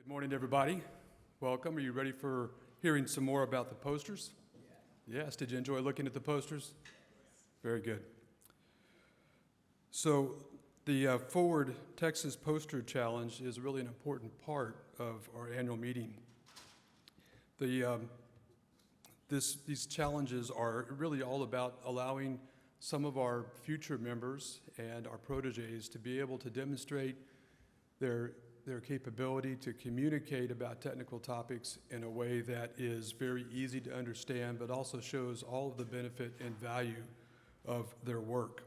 Morning, everybody. Welcome. Are you ready for hearing some more about the posters? Yes. Did you enjoy looking at the posters? Very good. So the Forward Texas Poster Challenge is really an important part of our annual meeting. These challenges are really all about allowing some of our future members and our protégés to be able to demonstrate their capability to communicate about technical topics in a way that is very easy to understand, but also shows all of the benefit and value of their work.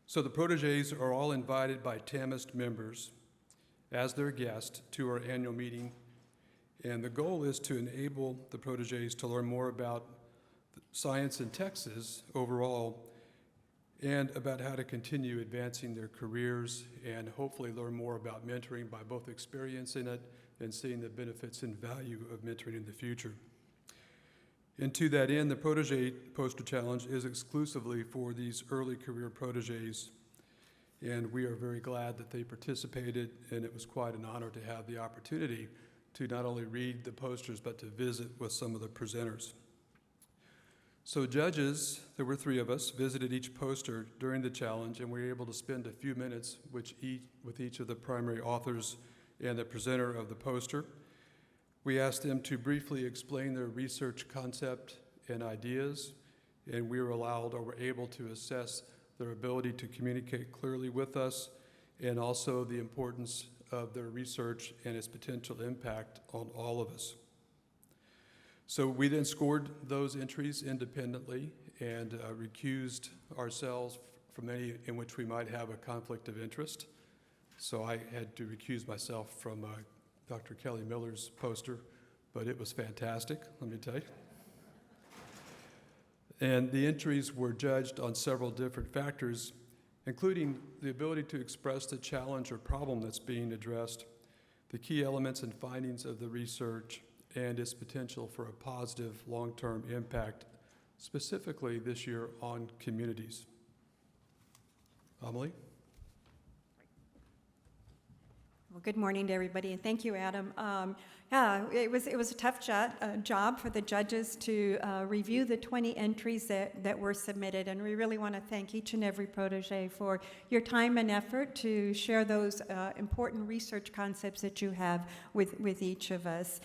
So the protégés are all invited by TAMEST members as their guest to our annual meeting, and the goal is to enable the protégés to learn more about science in Texas overall, and about how to continue advancing their careers and hopefully learn more about mentoring by both experiencing it and seeing the benefits and value of mentoring in the future. And to that end, the Protégé Poster Challenge is exclusively for these early career protégés, and we are very glad that they participated, and it was quite an honor to have the opportunity to not only read the posters but to visit with some of the presenters. So judges, there were 3 of us, visited each poster during the challenge, and we were able to spend a few minutes with each of the primary authors and the presenter of the poster. We asked them to briefly explain their research concept and ideas, and we were allowed or were able to assess their ability to communicate clearly with us and also the importance of their research and its potential impact on all of us. So we then scored those entries independently and recused ourselves from any in which we might have a conflict of interest. So I had to recuse myself from Dr. Kelly Miller's poster, but it was fantastic, let me tell you. And the entries were judged on several different factors, including the ability to express the challenge or problem that's being addressed, the key elements and findings of the research, and its potential for a positive long-term impact, specifically this year on communities. Amelie? Well, good morning to everybody, and thank you, Adam. It was a tough job for the judges to review the 20 entries that were submitted, and we really want to thank each and every protégé for your time and effort to share those important research concepts that you have with each of us.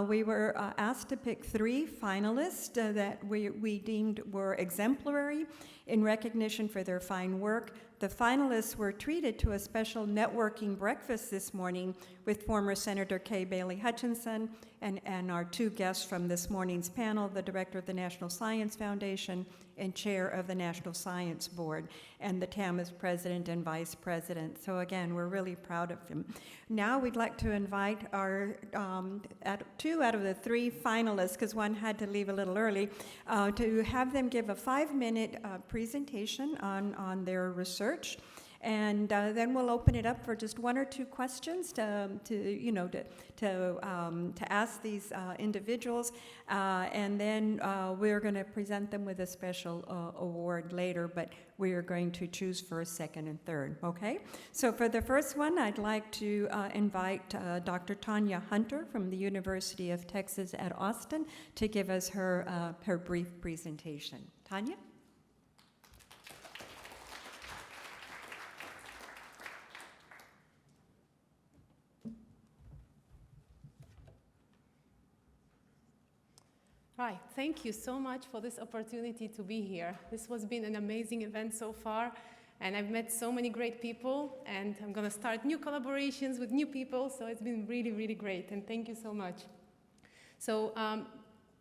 We were asked to pick 3 finalists that we deemed were exemplary in recognition for their fine work. The finalists were treated to a special networking breakfast this morning with former Senator Kay Bailey Hutchinson and our 2 guests from this morning's panel, the Director of the National Science Foundation and Chair of the National Science Board, and the TAMEST President and Vice President. So again, we're really proud of them. Now we'd like to invite our 2 out of the 3 finalists, because one had to leave a little early, to have them give a 5-minute presentation on their research. And then we'll open it up for just 1 or 2 questions to ask these individuals, and then we're going to present them with a special award later. But we are going to choose first, second, and third. Okay. So for the first one, I'd like to invite Dr. Tanya Hunter from the University of Texas at Austin to give us her brief presentation. Tanya. Hi, thank you so much for this opportunity to be here. This has been an amazing event so far, and I've met so many great people, and I'm going to start new collaborations with new people, so it's been really, really great, and thank you so much. So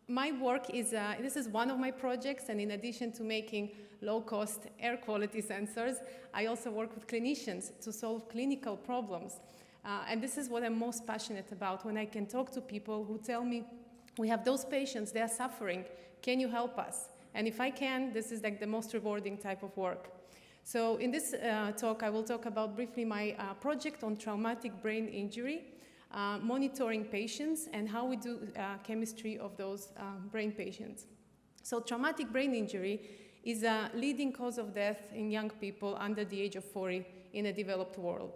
my work is, this is one of my projects, and in addition to making low-cost air quality sensors, I also work with clinicians to solve clinical problems. And this is what I'm most passionate about, when I can talk to people who tell me, we have those patients, they are suffering, can you help us? And if I can, this is like the most rewarding type of work. So in this talk, I will talk about briefly my project on traumatic brain injury, monitoring patients, and how we do chemistry of those brain patients. So traumatic brain injury is a leading cause of death in young people under the age of 40 in a developed world.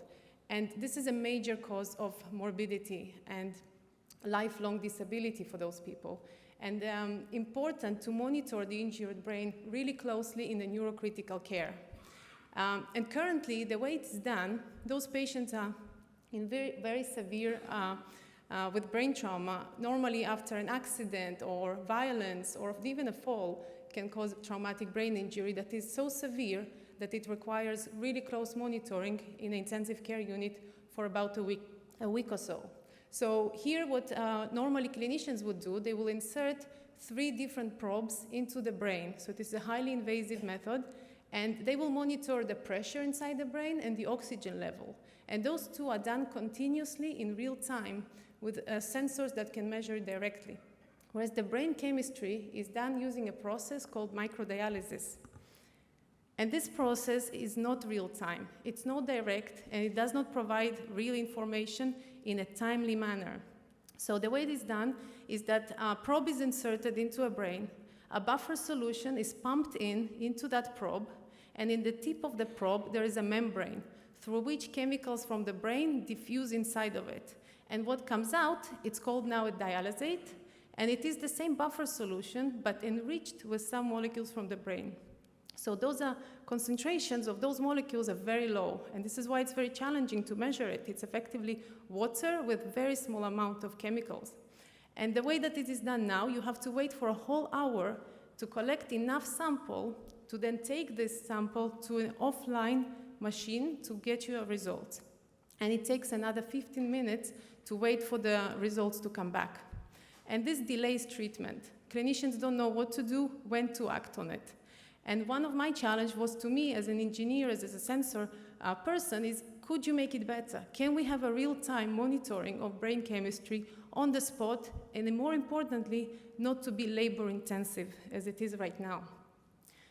And this is a major cause of morbidity and lifelong disability for those people. And important to monitor the injured brain really closely in the neurocritical care. And currently, the way it's done, those patients are in very, very severe with brain trauma, normally after an accident or violence or even a fall can cause traumatic brain injury that is so severe that it requires really close monitoring in an intensive care unit for about a week or so. So here what normally clinicians would do, they will insert 3 different probes into the brain. So it is a highly invasive method, and they will monitor the pressure inside the brain and the oxygen level. And those 2 are done continuously in real time with sensors that can measure directly. Whereas the brain chemistry is done using a process called microdialysis. And this process is not real time. It's not direct, and it does not provide real information in a timely manner. So the way it is done is that a probe is inserted into a brain, a buffer solution is pumped into that probe, and in the tip of the probe there is a membrane through which chemicals from the brain diffuse inside of it. And what comes out, it's called now a dialysate, and it is the same buffer solution but enriched with some molecules from the brain. So those concentrations of those molecules are very low, and this is why it's very challenging to measure it. It's effectively water with very small amount of chemicals. And the way that it is done now, you have to wait for a whole hour to collect enough sample to then take this sample to an offline machine to get you a result. And it takes another 15 minutes to wait for the results to come back. And this delays treatment. Clinicians don't know what to do, when to act on it. And one of my challenges was to me as an engineer, as a sensor person, is could you make it better? Can we have a real-time monitoring of brain chemistry on the spot, and more importantly, not to be labor-intensive as it is right now?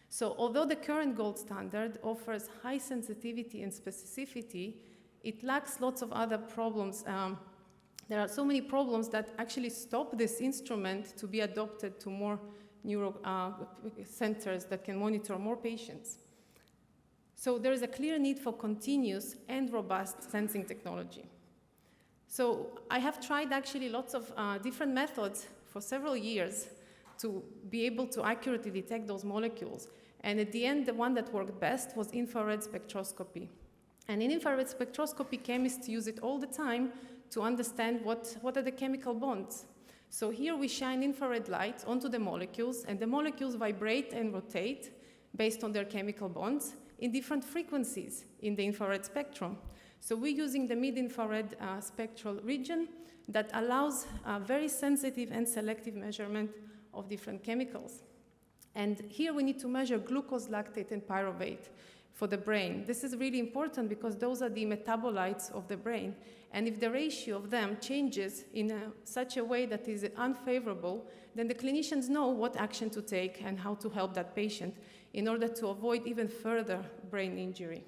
So although the current gold standard offers high sensitivity and specificity, it lacks lots of other problems. There are so many problems that actually stop this instrument to be adopted to more neuro centers that can monitor more patients. So there is a clear need for continuous and robust sensing technology. So I have tried actually lots of different methods for several years to be able to accurately detect those molecules. And at the end, the one that worked best was infrared spectroscopy. And in infrared spectroscopy, chemists use it all the time to understand what are the chemical bonds. So here we shine infrared light onto the molecules, and the molecules vibrate and rotate based on their chemical bonds in different frequencies in the infrared spectrum. So we're using the mid-infrared spectral region that allows very sensitive and selective measurement of different chemicals. And here we need to measure glucose, lactate, and pyruvate for the brain. This is really important because those are the metabolites of the brain. And if the ratio of them changes in such a way that is unfavorable, then the clinicians know what action to take and how to help that patient in order to avoid even further brain injury.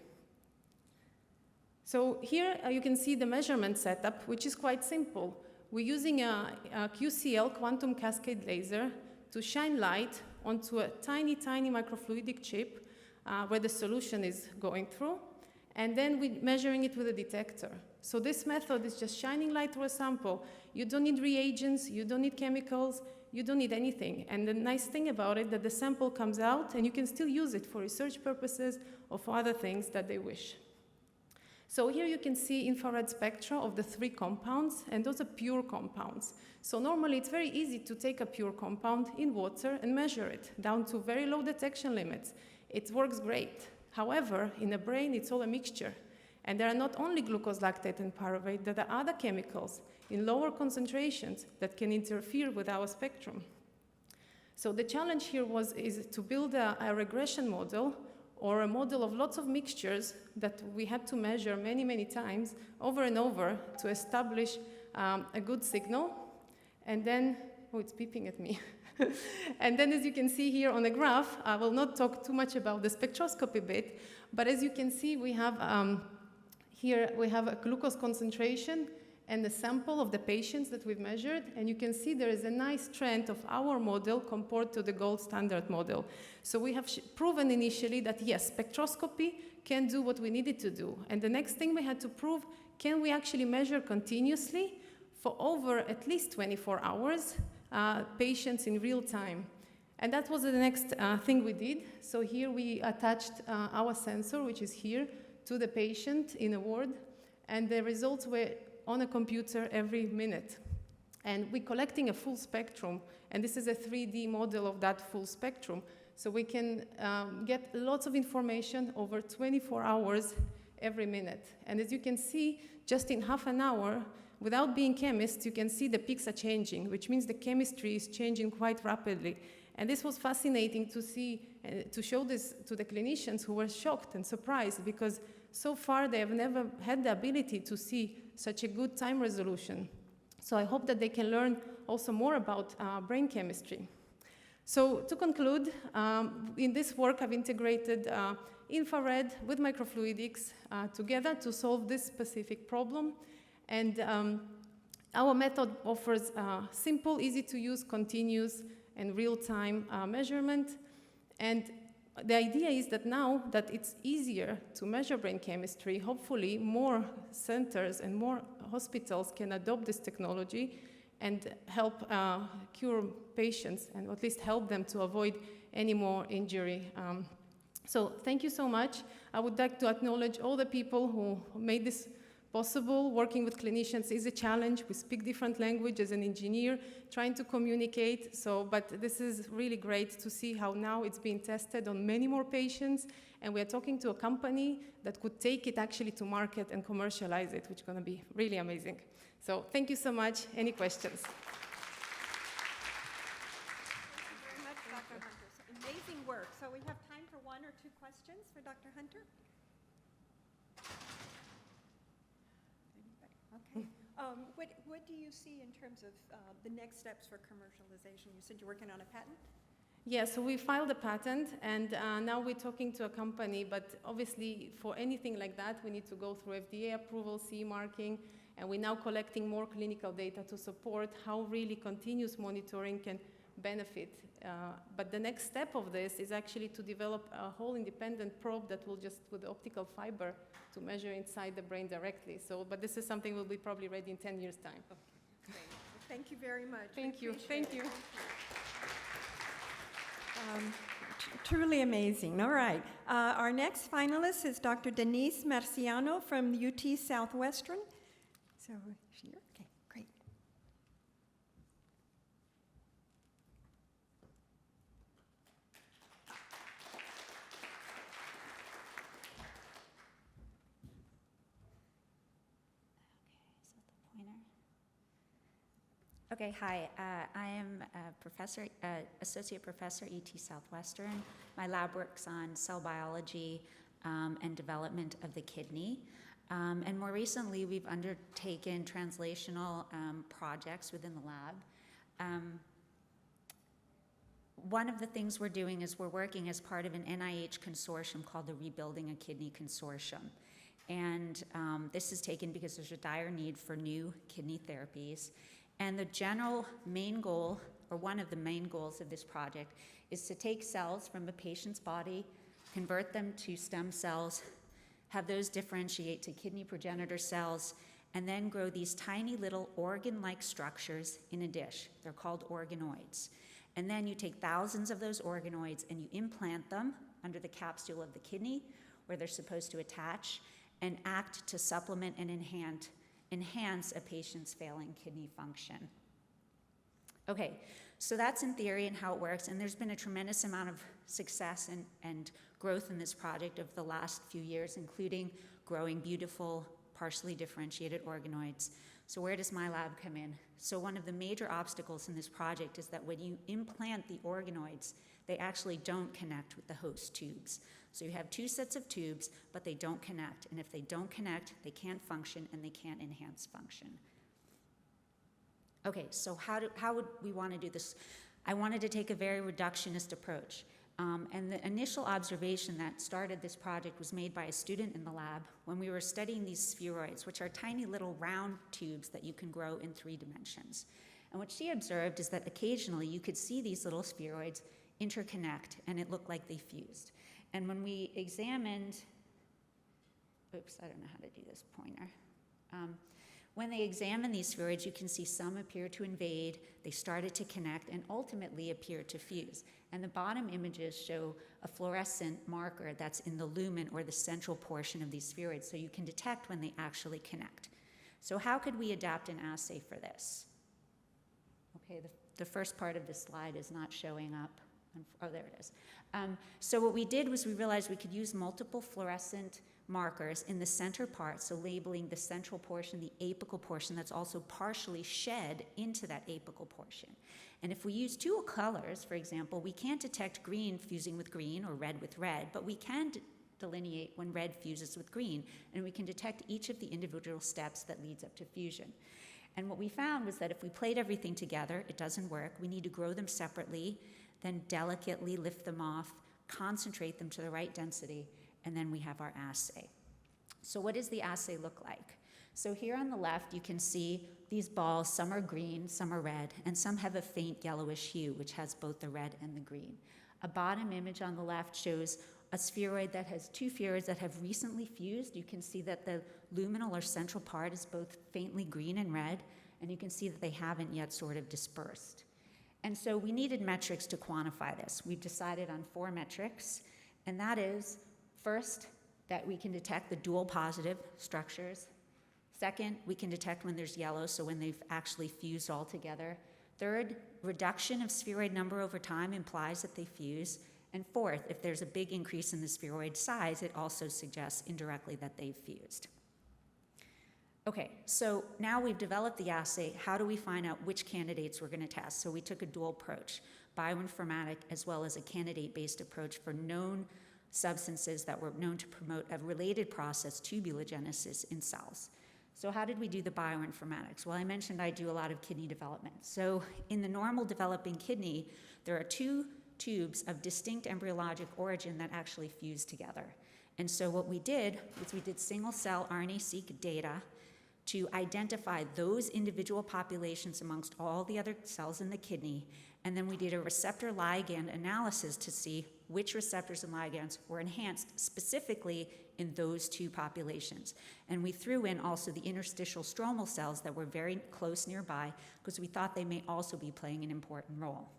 So here you can see the measurement setup, which is quite simple. We're using a QCL, quantum cascade laser, to shine light onto a tiny, tiny microfluidic chip where the solution is going through, and then we're measuring it with a detector. So this method is just shining light through a sample. You don't need reagents, you don't need chemicals, you don't need anything. And the nice thing about it, that the sample comes out and you can still use it for research purposes or for other things that they wish. So here you can see infrared spectra of the 3 compounds, and those are pure compounds. So normally it's very easy to take a pure compound in water and measure it down to very low detection limits. It works great. However, in the brain, it's all a mixture. And there are not only glucose, lactate, and pyruvate, there are other chemicals in lower concentrations that can interfere with our spectrum. So the challenge here is to build a regression model or a model of lots of mixtures that we had to measure many, many times over and over to establish a good signal. And then, oh, it's beeping at me. And then as you can see here on the graph, I will not talk too much about the spectroscopy bit, but as you can see, we have here we have a glucose concentration and a sample of the patients that we've measured, and you can see there is a nice trend of our model compared to the gold standard model. So we have proven initially that yes, spectroscopy can do what we needed to do. And the next thing we had to prove, can we actually measure continuously for over at least 24 hours patients in real time? And that was the next thing we did. So here we attached our sensor, which is here, to the patient in a ward, and the results were on a computer every minute. And we're collecting a full spectrum, and this is a 3D model of that full spectrum. So we can get lots of information over 24 hours every minute. And as you can see, just in half an hour, without being chemists, you can see the peaks are changing, which means the chemistry is changing quite rapidly. And this was fascinating to see, to show this to the clinicians who were shocked and surprised, because so far they have never had the ability to see such a good time resolution. So I hope that they can learn also more about brain chemistry. So to conclude, in this work I've integrated infrared with microfluidics together to solve this specific problem. And our method offers simple, easy to use, continuous, and real-time measurement. And the idea is that now that it's easier to measure brain chemistry, hopefully more centers and more hospitals can adopt this technology and help cure patients, and at least help them to avoid any more injury. So thank you so much. I would like to acknowledge all the people who made this possible. Working with clinicians is a challenge. We speak different language as an engineer, trying to communicate. But this is really great to see how now it's being tested on many more patients, and we're talking to a company that could take it actually to market and commercialize it, which is going to be really amazing. So thank you so much. Any questions? Thank you very much, Dr. Hunter. So amazing work. So we have time for one or two questions for Dr. Hunter. Okay. What do you see in terms of the next steps for commercialization? You said you're working on a patent? Yeah, so we filed a patent, and now we're talking to a company, but obviously for anything like that, we need to go through FDA approval, CE marking, and we're now collecting more clinical data to support how really continuous monitoring can benefit. But the next step of this is actually to develop a whole independent probe that will just, with optical fiber, to measure inside the brain directly. But this is something we'll be probably ready in 10 years' time. Okay, great. Well, thank you very much. Thank you. Appreciate Thank you. it. Truly amazing. All right. Our next finalist is Dr. Denise Marciano from UT Southwestern. So here, okay, great. Okay, hi. I am a professor, associate professor at UT Southwestern. My lab works on cell biology and development of the kidney. And more recently, we've undertaken translational projects within the lab. One of the things we're doing is we're working as part of an NIH consortium called the Rebuilding a Kidney Consortium. And this is taken because there's a dire need for new kidney therapies. And the general main goal, or one of the main goals of this project, is to take cells from a patient's body, convert them to stem cells, have those differentiate to kidney progenitor cells, and then grow these tiny little organ-like structures in a dish. They're called organoids. And then you take thousands of those organoids and you implant them under the capsule of the kidney, where they're supposed to attach, and act to supplement and enhance a patient's failing kidney function. Okay, so that's in theory and how it works, and there's been a tremendous amount of success and growth in this project over the last few years, including growing beautiful, partially differentiated organoids. So where does my lab come in? So one of the major obstacles in this project is that when you implant the organoids, they actually don't connect with the host tubes. So you have two sets of tubes, but they don't connect. And if they don't connect, they can't function and they can't enhance function. Okay, so how would we want to do this? I wanted to take a very reductionist approach. And the initial observation that started this project was made by a student in the lab when we were studying these spheroids, which are tiny little round tubes that you can grow in 3 dimensions. And what she observed is that occasionally you could see these little spheroids interconnect, and it looked like they fused. And when we examined, oops, I don't know how to do this pointer. When they examined these spheroids, you can see some appear to invade, they started to connect, and ultimately appear to fuse. And the bottom images show a fluorescent marker that's in the lumen, or the central portion of these spheroids, so you can detect when they actually connect. So how could we adapt an assay for this? Okay, the first part of this slide is not showing up. Oh, there it is. So what we did was we realized we could use multiple fluorescent markers in the center part, so labeling the central portion, the apical portion that's also partially shed into that apical portion. And if we use 2 colors, for example, we can't detect green fusing with green or red with red, but we can delineate when red fuses with green, and we can detect each of the individual steps that leads up to fusion. And what we found was that if we played everything together, it doesn't work. We need to grow them separately, then delicately lift them off, concentrate them to the right density, and then we have our assay. So what does the assay look like? So here on the left, you can see these balls. Some are green, some are red, and some have a faint yellowish hue, which has both the red and the green. A bottom image on the left shows a spheroid that has 2 spheroids that have recently fused. You can see that the luminal or central part is both faintly green and red, and you can see that they haven't yet sort of dispersed. And so we needed metrics to quantify this. We've decided on 4 metrics, and that is, first, that we can detect the dual positive structures. Second, we can detect when there's yellow, so when they've actually fused all together. Third, reduction of spheroid number over time implies that they fuse. And fourth, if there's a big increase in the spheroid size, it also suggests indirectly that they've fused. Okay, so now we've developed the assay. How do we find out which candidates we're going to test? So we took a dual approach, bioinformatic as well as a candidate-based approach for known substances that were known to promote a related process, tubulogenesis, in cells. So how did we do the bioinformatics? Well, I mentioned I do a lot of kidney development. So in the normal developing kidney, there are 2 tubes of distinct embryologic origin that actually fuse together. And so what we did was we did single-cell RNA-seq data to identify those individual populations amongst all the other cells in the kidney, and then we did a receptor ligand analysis to see which receptors and ligands were enhanced specifically in those 2 populations. And we threw in also the interstitial stromal cells that were very close nearby because we thought they may also be playing an important role.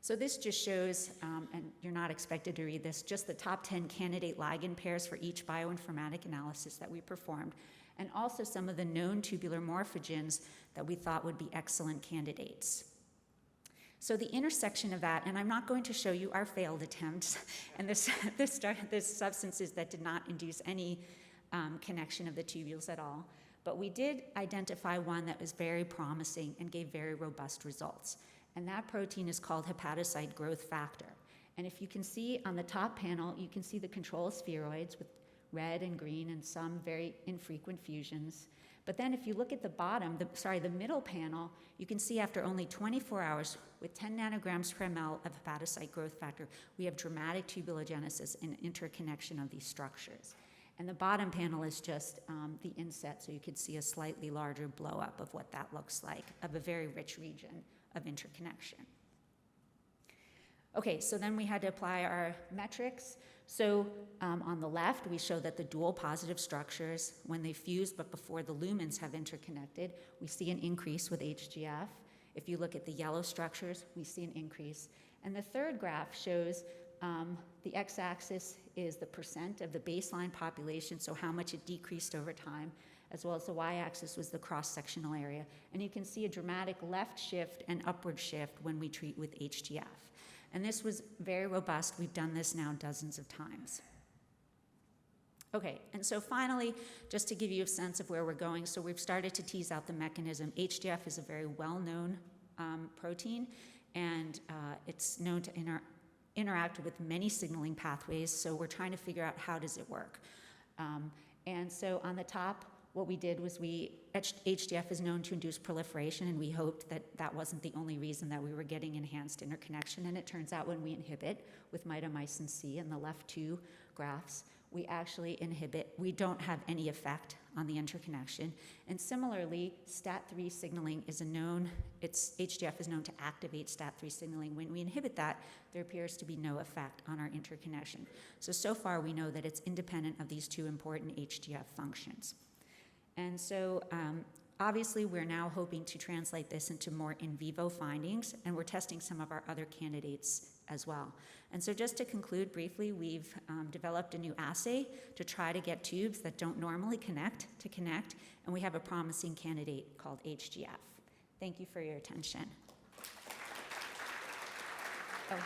So this just shows, and you're not expected to read this, just the top 10 candidate ligand pairs for each bioinformatic analysis that we performed, and also some of the known tubular morphogens that we thought would be excellent candidates. So the intersection of that, and I'm not going to show you our failed attempts, and this substances that did not induce any connection of the tubules at all, but we did identify one that was very promising and gave very robust results. And that protein is called hepatocyte growth factor. And if you can see on the top panel, you can see the control spheroids with red and green and some very infrequent fusions. But then if you look at the bottom, the middle panel, you can see after only 24 hours with 10 nanograms per ml of hepatocyte growth factor, we have dramatic tubulogenesis and interconnection of these structures. And the bottom panel is just the inset, so you could see a slightly larger blow up of what that looks like, of a very rich region of interconnection. Okay, so then we had to apply our metrics. So on the left, we show that the dual positive structures, when they fuse but before the lumens have interconnected, we see an increase with HGF. If you look at the yellow structures, we see an increase. And the third graph shows the x-axis is the percent of the baseline population, so how much it decreased over time, as well as the y-axis was the cross-sectional area. And you can see a dramatic left shift and upward shift when we treat with HGF. And this was very robust. We've done this now dozens of times. Okay, and so finally, just to give you a sense of where we're going, so we've started to tease out the mechanism. HGF is a very well-known protein, and it's known to interact with many signaling pathways, so we're trying to figure out how does it work. And so on the top, What we did was HDF is known to induce proliferation, and we hoped that that wasn't the only reason that we were getting enhanced interconnection. And it turns out when we inhibit with mitomycin C in the left two graphs, we actually inhibit, we don't have any effect on the interconnection. And similarly, STAT3 signaling is a known, HDF is known to activate STAT3 signaling. When we inhibit that, there appears to be no effect on our interconnection. So far we know that it's independent of these two important HDF functions. And so obviously we're now hoping to translate this into more in vivo findings, and we're testing some of our other candidates as well. And so just to conclude briefly, we've developed a new assay to try to get tubes that don't normally connect to connect, and we have a promising candidate called HGF. Thank you for your attention. Oh,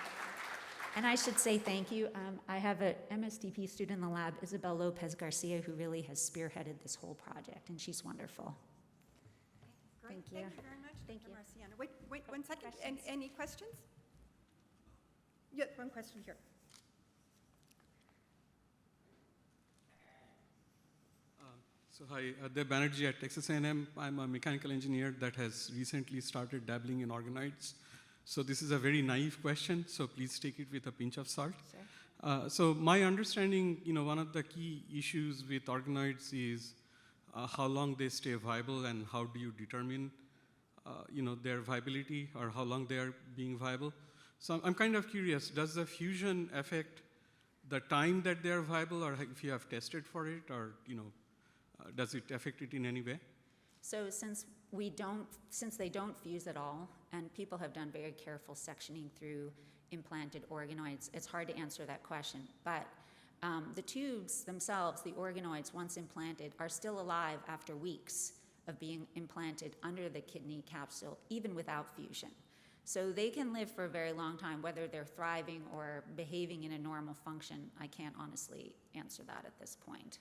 and I should say thank you. I have an MSDP student in the lab, Isabel Lopez Garcia, who really has spearheaded this whole project, and she's wonderful. Great. Thank you. Thank you very much, Thank Dr. you. Marciano. Wait 1 second. Questions? Any questions? Yeah, one question here. So hi, Deb Banerjee at Texas A&M. I'm a mechanical engineer that has recently started dabbling in organoids. So this is a very naive question, so please take it with a pinch of salt. Sure. So my understanding, one of the key issues with organoids is how long they stay viable and how do you determine, their viability or how long they are being viable. So I'm kind of curious, does the fusion affect the time that they are viable, or if you have tested for it, or does it affect it in any way? So since they don't fuse at all, and people have done very careful sectioning through implanted organoids, it's hard to answer that question. But the tubes themselves, the organoids, once implanted, are still alive after weeks of being implanted under the kidney capsule, even without fusion. So they can live for a very long time, whether they're thriving or behaving in a normal function. I can't honestly answer that at this point.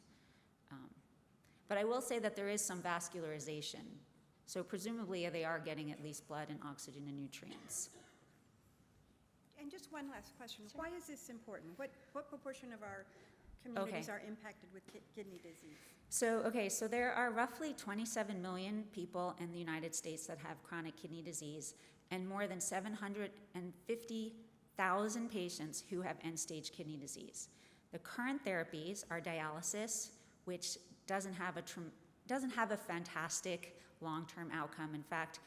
But I will say that there is some vascularization. So presumably they are getting at least blood and oxygen and nutrients. And just one last question. Sure. Why is this important? What proportion of our communities are impacted with kidney disease? So there are roughly 27 million people in the United States that have chronic kidney disease, and more than 750,000 patients who have end-stage kidney disease. The current therapies are dialysis, which doesn't have a fantastic long-term outcome. In fact,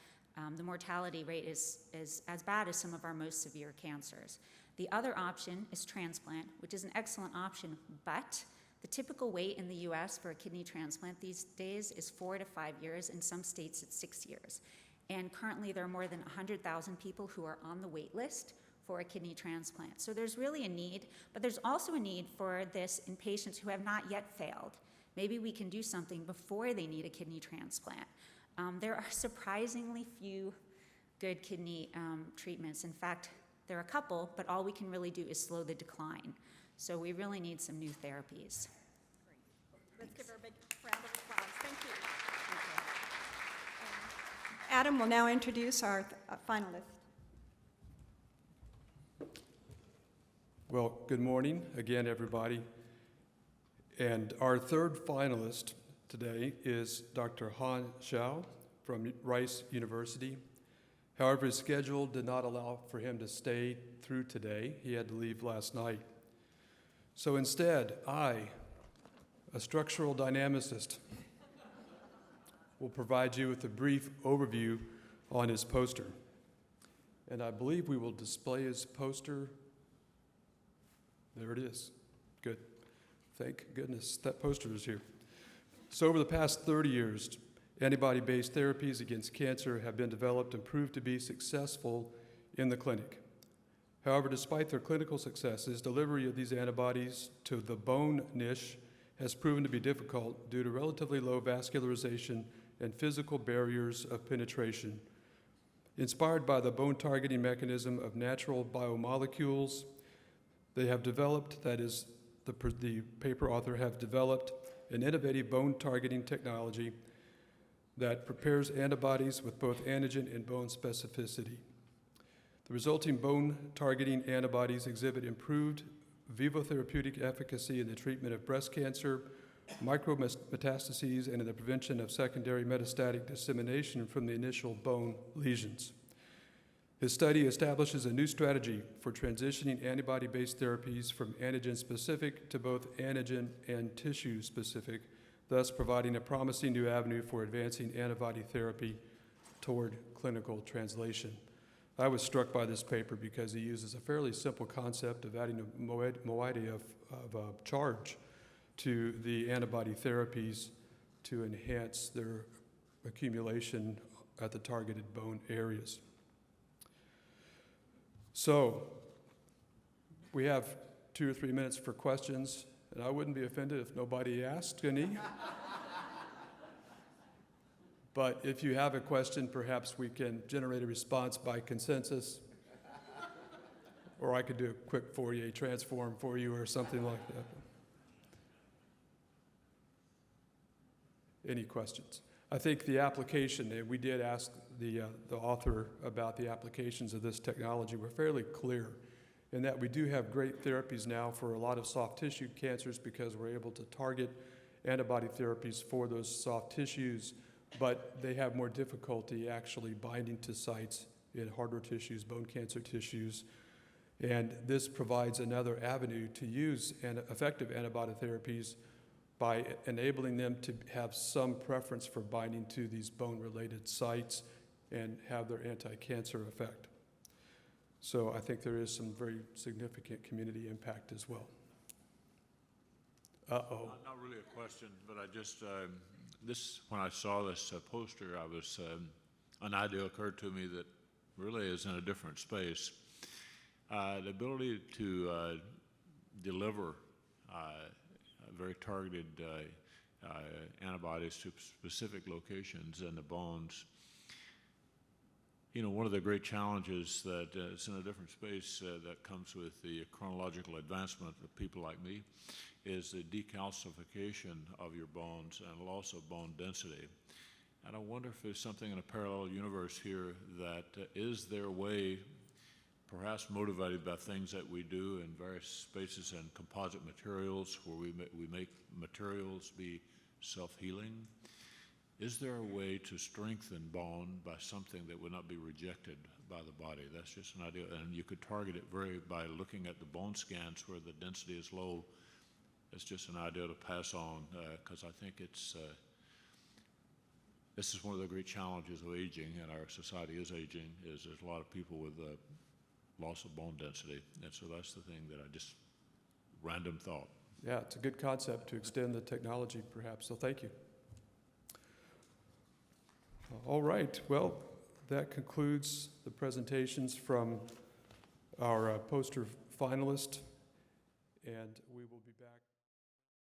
the mortality rate is as bad as some of our most severe cancers. The other option is transplant, which is an excellent option, but the typical wait in the US for a kidney transplant these days is 4 to 5 years. In some states, it's 6 years. And currently, there are more than 100,000 people who are on the wait list for a kidney transplant. So there's really a need, but there's also a need for this in patients who have not yet failed. Maybe we can do something before they need a kidney transplant. There are surprisingly few good kidney treatments. In fact, there are a couple, but all we can really do is slow the decline. So we really need some new therapies. Great. Let's give her a big round of applause. Thank you. Adam will now introduce our finalists. Well, good morning again, everybody. And our third finalist today is Dr. Han Xiao from Rice University. However, his schedule did not allow for him to stay through today. He had to leave last night. So instead, I, a structural dynamicist, will provide you with a brief overview on his poster. And I believe we will display his poster. There it is. Good. Thank goodness that poster is here. So over the past 30 years, antibody-based therapies against cancer have been developed and proved to be successful in the clinic. However, despite their clinical successes, delivery of these antibodies to the bone niche has proven to be difficult due to relatively low vascularization and physical barriers of penetration. Inspired by the bone targeting mechanism of natural biomolecules, they have developed, that is, the paper author have developed an innovative bone targeting technology that prepares antibodies with both antigen and bone specificity. The resulting bone targeting antibodies exhibit improved vivotherapeutic efficacy in the treatment of breast cancer, micrometastases and in the prevention of secondary metastatic dissemination from the initial bone lesions. His study establishes a new strategy for transitioning antibody-based therapies from antigen-specific to both antigen and tissue-specific, thus providing a promising new avenue for advancing antibody therapy toward clinical translation. I was struck by this paper because he uses a fairly simple concept of adding a moiety of charge to the antibody therapies to enhance their accumulation at the targeted bone areas. So, we have 2 or 3 minutes for questions, and I wouldn't be offended if nobody asked any. But if you have a question, perhaps we can generate a response by consensus, or I could do a quick Fourier transform for you or something like that. Any questions? I think the application, we did ask the author about the applications of this technology. We're fairly clear in that we do have great therapies now for a lot of soft tissue cancers because we're able to target antibody therapies for those soft tissues, but they have more difficulty actually binding to sites in harder tissues, bone cancer tissues. And this provides another avenue to use effective antibody therapies by enabling them to have some preference for binding to these bone-related sites and have their anti-cancer effect. So I think there is some very significant community impact as well. Uh-oh. Not really a question, but I just, when I saw this poster, an idea occurred to me that really is in a different space. The ability to deliver very targeted antibodies to specific locations in the bones. You know, one of the great challenges that is in a different space that comes with the chronological advancement of people like me is the decalcification of your bones and loss of bone density. And I wonder if there's something in a parallel universe here that is there a way, perhaps motivated by things that we do in various spaces and composite materials where we make materials be self-healing. Is there a way to strengthen bone by something that would not be rejected by the body? That's just an idea. And you could target it by looking at the bone scans where the density is low. It's just an idea to pass on because I think this is one of the great challenges of aging, and our society is aging, is there's a lot of people with loss of bone density. And so that's the thing that I just, random thought. Yeah, it's a good concept to extend the technology perhaps, so thank you. All right, well, that concludes the presentations from our poster finalist, and we will be back.